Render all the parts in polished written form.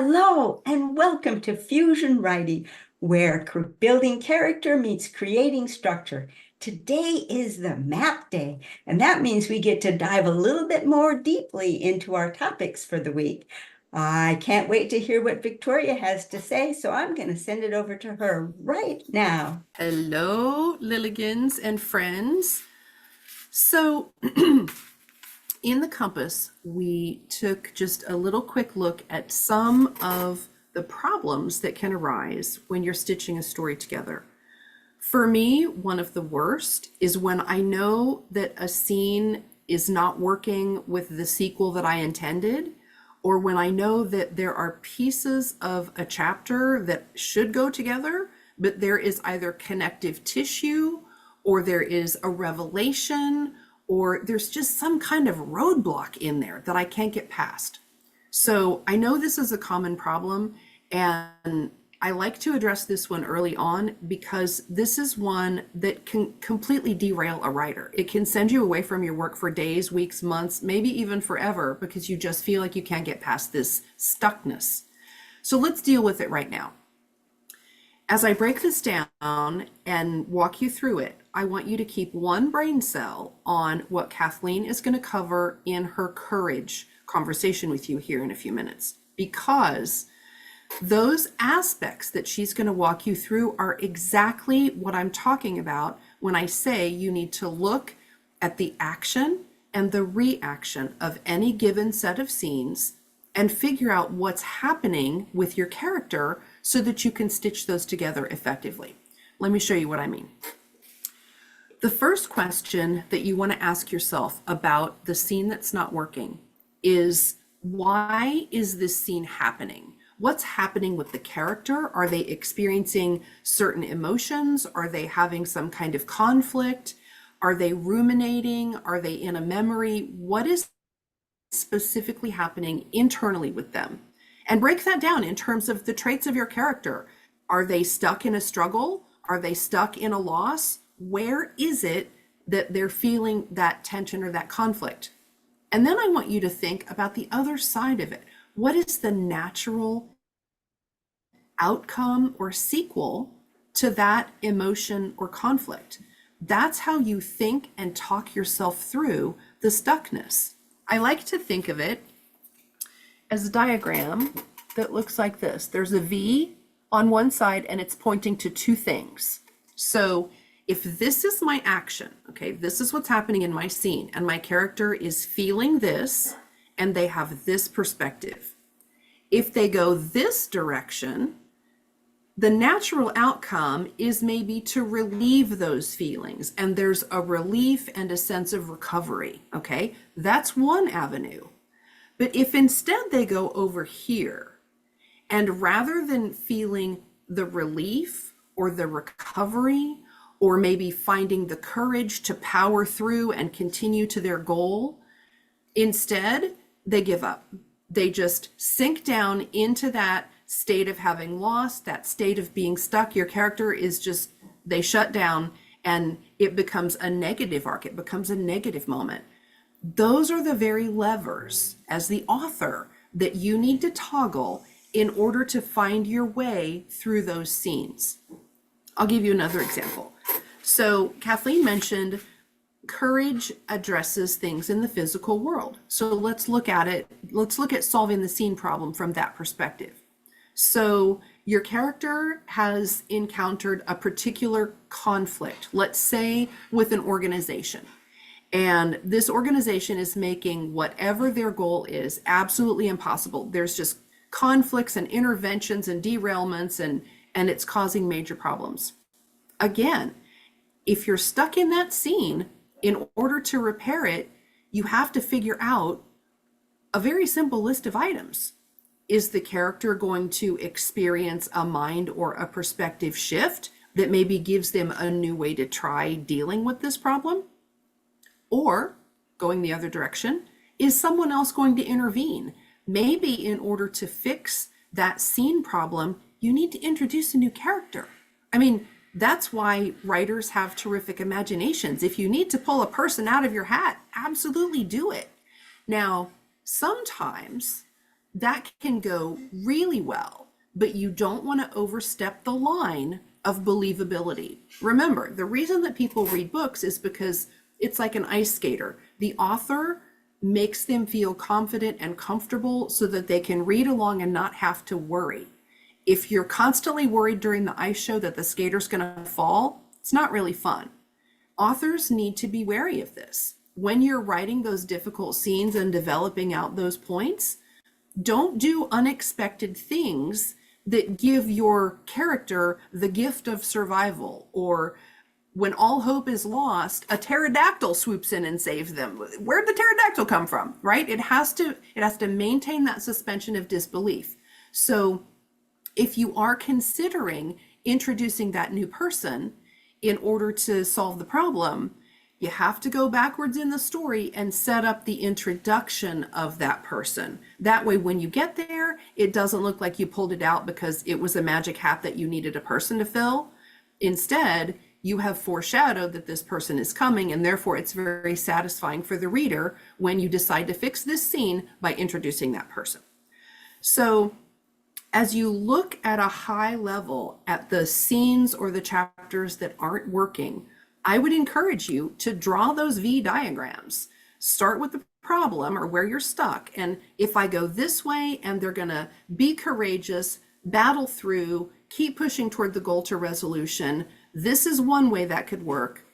Hello and welcome to Fusion Writing, where building character meets creating structure. Today is the map day, and that means we get to dive a little bit more deeply into our topics for the week. I can't wait to hear what Victoria has to say, so I'm going to send it over to her right now. Hello, Lilligans and friends. So, in the compass, we took just a little quick look at some of the problems that can arise when you're stitching a story together. For me, one of the worst is when I know that a scene is not working with the sequel that I intended, or when I know that there are pieces of a chapter that should go together, but there is either connective tissue, or there is a revelation, or there's just some kind of roadblock in there that I can't get past. So I know this is a common problem, and I like to address this one early on because this is one that can completely derail a writer. It can send you away from your work for days, weeks, months, maybe even forever because you just feel like you can't get past this stuckness. So let's deal with it right now. As I break this down and walk you through it, I want you to keep one brain cell on what Kathleen is going to cover in her courage conversation with you here in a few minutes, because those aspects that she's going to walk you through are exactly what I'm talking about when I say you need to look at the action and the reaction of any given set of scenes and figure out what's happening with your character so that you can stitch those together effectively. Let me show you what I mean. The first question that you want to ask yourself about the scene that's not working is, why is this scene happening? What's happening with the character? Are they experiencing certain emotions? Are they having some kind of conflict? Are they ruminating? Are they in a memory? What is specifically happening internally with them? And break that down in terms of the traits of your character. Are they stuck in a struggle? Are they stuck in a loss? Where is it that they're feeling that tension or that conflict? And then I want you to think about the other side of it. What is the natural outcome or sequel to that emotion or conflict? That's how you think and talk yourself through the stuckness. I like to think of it as a diagram that looks like this. There's a V on one side and it's pointing to two things. So if this is my action, okay, this is what's happening in my scene, and my character is feeling this and they have this perspective. If they go this direction, the natural outcome is maybe to relieve those feelings, and there's a relief and a sense of recovery, okay? That's one avenue. But if instead they go over here, and rather than feeling the relief or the recovery, or maybe finding the courage to power through and continue to their goal, instead they give up. They just sink down into that state of having lost, that state of being stuck. Your character is just, they shut down and it becomes a negative arc. It becomes a negative moment. Those are the very levers as the author that you need to toggle in order to find your way through those scenes. I'll give you another example. So Kathleen mentioned courage addresses things in the physical world. So let's look at it. Let's look at solving the scene problem from that perspective. So your character has encountered a particular conflict, let's say with an organization. And this organization is making whatever their goal is absolutely impossible. There's just conflicts and interventions and derailments, and it's causing major problems. Again, if you're stuck in that scene, in order to repair it, you have to figure out a very simple list of items. Is the character going to experience a mind or a perspective shift that maybe gives them a new way to try dealing with this problem? Or, going the other direction, is someone else going to intervene? Maybe in order to fix that scene problem, you need to introduce a new character. I mean, that's why writers have terrific imaginations. If you need to pull a person out of your hat, absolutely do it. Now, sometimes that can go really well, but you don't want to overstep the line of believability. Remember, the reason that people read books is because it's like an ice skater. The author makes them feel confident and comfortable so that they can read along and not have to worry. If you're constantly worried during the ice show that the skater's going to fall, it's not really fun. Authors need to be wary of this. When you're writing those difficult scenes and developing out those points, don't do unexpected things that give your character the gift of survival, or when all hope is lost, a pterodactyl swoops in and saves them. Where'd the pterodactyl come from, right? It has to maintain that suspension of disbelief. So if you are considering introducing that new person in order to solve the problem, you have to go backwards in the story and set up the introduction of that person. That way, when you get there, it doesn't look like you pulled it out because it was a magic hat that you needed a person to fill. Instead, you have foreshadowed that this person is coming, and therefore it's very satisfying for the reader when you decide to fix this scene by introducing that person. So as you look at a high level at the scenes or the chapters that aren't working, I would encourage you to draw those V diagrams. Start with the problem or where you're stuck. And if I go this way and they're going to be courageous, battle through, keep pushing toward the goal to resolution, this is one way that could work.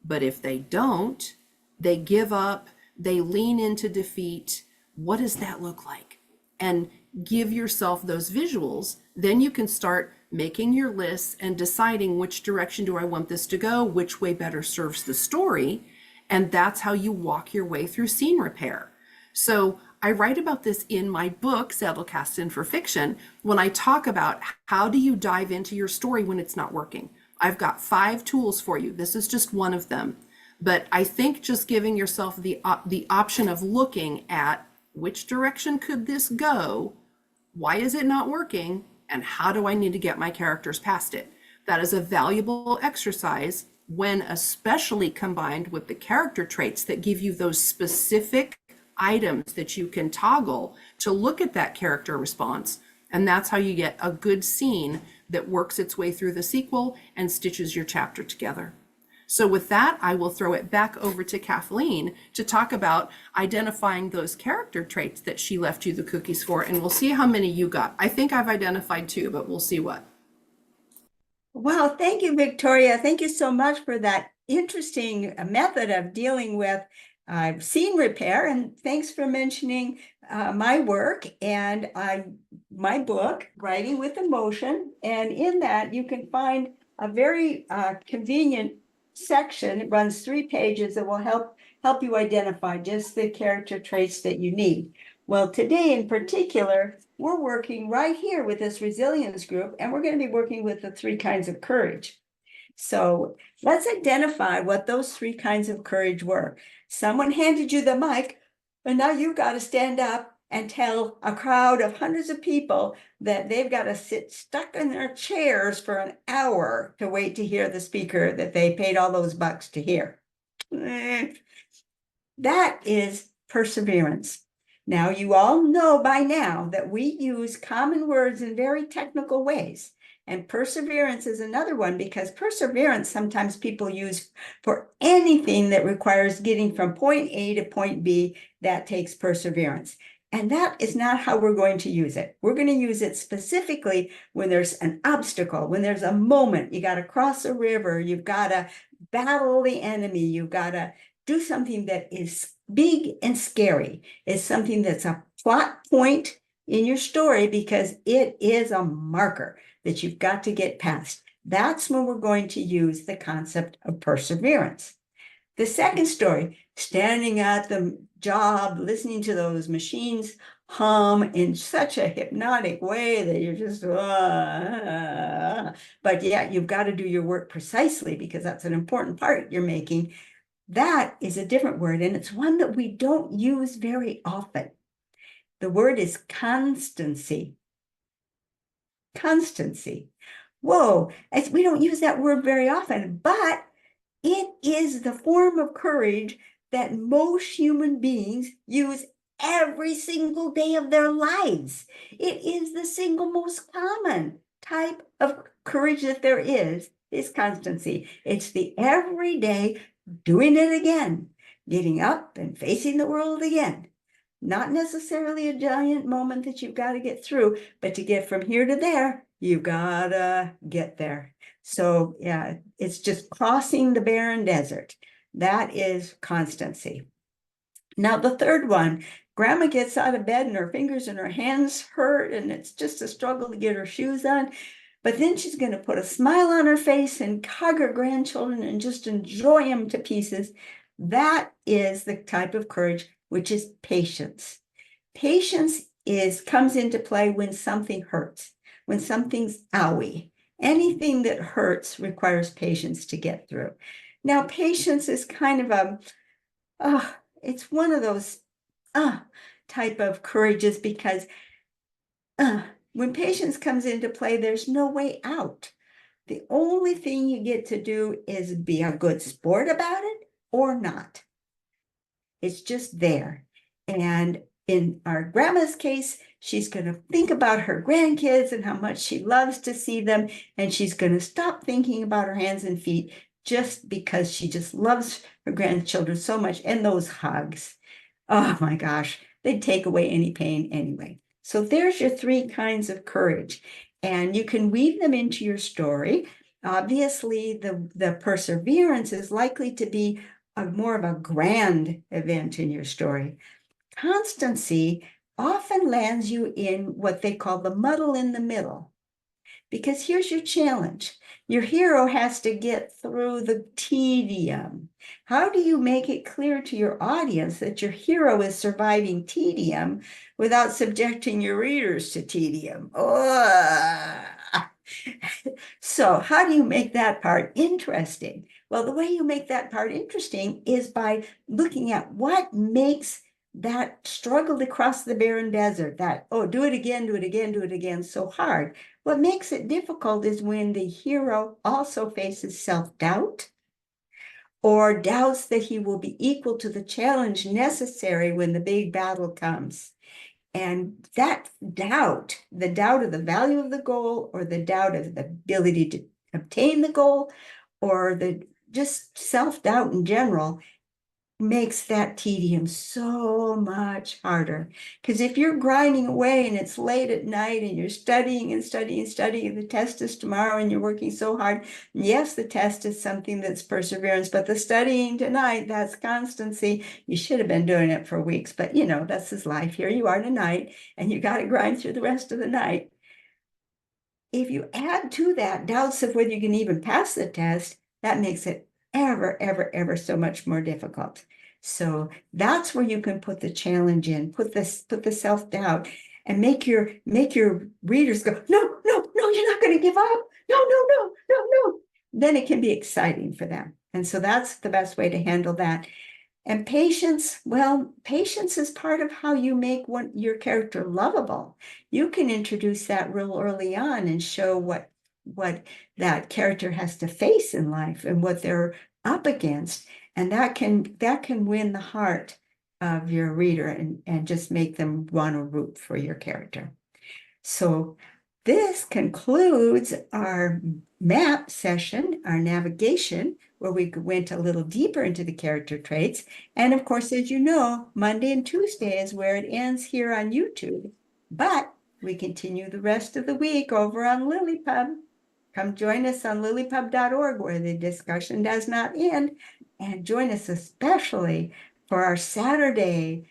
But if they don't, they give up, they lean into defeat, what does that look like? And give yourself those visuals. Then you can start making your lists and deciding which direction do I want this to go, which way better serves the story. And that's how you walk your way through scene repair. So I write about this in my book, Zettelkasten for Fiction, when I talk about how do you dive into your story when it's not working. I've got 5 tools for you. This is just one of them. But I think just giving yourself the option of looking at which direction could this go, why is it not working, and how do I need to get my characters past it? That is a valuable exercise when especially combined with the character traits that give you those specific items that you can toggle to look at that character response. And that's how you get a good scene that works its way through the sequel and stitches your chapter together. So with that, I will throw it back over to Kathleen to talk about identifying those character traits that she left you the cookies for, and we'll see how many you got. I think I've identified 2, but we'll see what. Wow, thank you, Victoria. Thank you so much for that interesting method of dealing with scene repair. And thanks for mentioning my work and my book, Writing with Emotion. And in that, you can find a very convenient section. It runs 3 pages that will help you identify just the character traits that you need. Well, today in particular, we're working right here with this resilience group, and we're going to be working with the 3 kinds of courage. So let's identify what those 3 kinds of courage were. Someone handed you the mic, and now you've got to stand up and tell a crowd of hundreds of people that they've got to sit stuck in their chairs for an hour to wait to hear the speaker that they paid all those bucks to hear. That is perseverance. Now, you all know by now that we use common words in very technical ways. And perseverance is another one, because perseverance sometimes people use for anything that requires getting from point A to point B. That takes perseverance. And that is not how we're going to use it. We're going to use it specifically when there's an obstacle, when there's a moment. You got to cross a river. You've got to battle the enemy. You've got to do something that is big and scary. It's something that's a plot point in your story because it is a marker that you've got to get past. That's when we're going to use the concept of perseverance. The second story, standing at the job, listening to those machines hum in such a hypnotic way that you're just, but yeah, you've got to do your work precisely because that's an important part you're making. That is a different word, and it's one that we don't use very often. The word is constancy. Constancy. Whoa, we don't use that word very often, but it is the form of courage that most human beings use every single day of their lives. It is the single most common type of courage that there is constancy. It's the everyday doing it again, getting up and facing the world again. Not necessarily a giant moment that you've got to get through, but to get from here to there, you've got to get there. So yeah, it's just crossing the barren desert. That is constancy. Now, the third one, grandma gets out of bed and her fingers and her hands hurt, and it's just a struggle to get her shoes on. But then she's going to put a smile on her face and hug her grandchildren and just enjoy them to pieces. That is the type of courage which is patience. Patience comes into play when something hurts, when something's owie. Anything that hurts requires patience to get through. Now, patience is kind of it's one of those type of courages because when patience comes into play, there's no way out. The only thing you get to do is be a good sport about it or not. It's just there. And in our grandma's case, she's going to think about her grandkids and how much she loves to see them. And she's going to stop thinking about her hands and feet just because she just loves her grandchildren so much. And those hugs, oh my gosh, they'd take away any pain anyway. So there's your three kinds of courage. And you can weave them into your story. Obviously, the perseverance is likely to be more of a grand event in your story. Constancy often lands you in what they call the muddle in the middle. Because here's your challenge. Your hero has to get through the tedium. How do you make it clear to your audience that your hero is surviving tedium without subjecting your readers to tedium? So how do you make that part interesting? Well, the way you make that part interesting is by looking at what makes that struggle to cross the barren desert, that, do it again, do it again, do it again, so hard. What makes it difficult is when the hero also faces self-doubt or doubts that he will be equal to the challenge necessary when the big battle comes. And that doubt, the doubt of the value of the goal, or the doubt of the ability to obtain the goal, or the just self-doubt in general, makes that tedium so much harder. Because if you're grinding away and it's late at night and you're studying and studying and studying, the test is tomorrow and you're working so hard. Yes, the test is something that's perseverance, but the studying tonight, that's constancy. You should have been doing it for weeks, but that's his life. Here you are tonight and you got to grind through the rest of the night. If you add to that doubts of whether you can even pass the test, that makes it ever so much more difficult. So that's where you can put the challenge in, put the self-doubt, and make your readers go, no, you're not going to give up. No. Then it can be exciting for them. And so that's the best way to handle that. And patience, well, patience is part of how you make your character lovable. You can introduce that real early on and show what that character has to face in life and what they're up against. And that can win the heart of your reader and just make them want to root for your character. So this concludes our map session, our navigation, where we went a little deeper into the character traits. And of course, as you know, Monday and Tuesday is where it ends here on YouTube. But we continue the rest of the week over on LiLLiPub. Come join us on LiLLiPub.org, where the discussion does not end. And join us especially for our Saturday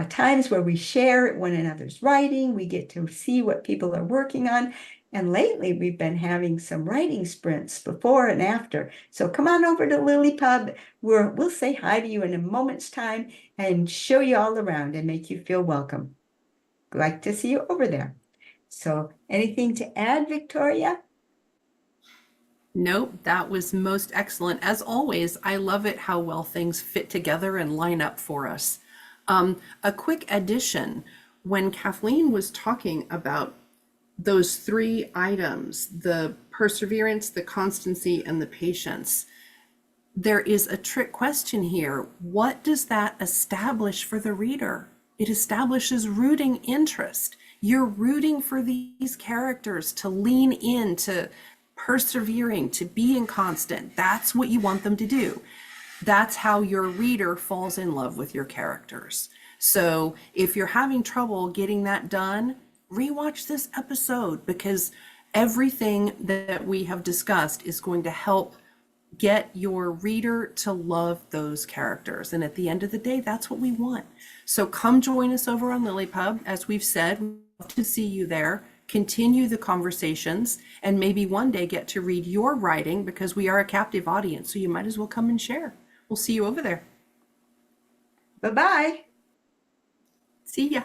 times where we share one another's writing. We get to see what people are working on. And lately, we've been having some writing sprints before and after. So come on over to LiLLiPub. We'll say hi to you in a moment's time and show you all around and make you feel welcome. Like to see you over there. So anything to add, Victoria? Nope, that was most excellent. As always, I love it how well things fit together and line up for us. A quick addition, when Kathleen was talking about those three items, the perseverance, the constancy, and the patience, there is a trick question here. What does that establish for the reader? It establishes rooting interest. You're rooting for these characters to lean in, to persevering, to being constant. That's what you want them to do. That's how your reader falls in love with your characters. So if you're having trouble getting that done, rewatch this episode, because everything that we have discussed is going to help get your reader to love those characters. And at the end of the day, that's what we want. So come join us over on LiLLiPub. As we've said, we'd love to see you there. Continue the conversations, and maybe one day get to read your writing, because we are a captive audience. So you might as well come and share. We'll see you over there. Bye-bye. See ya.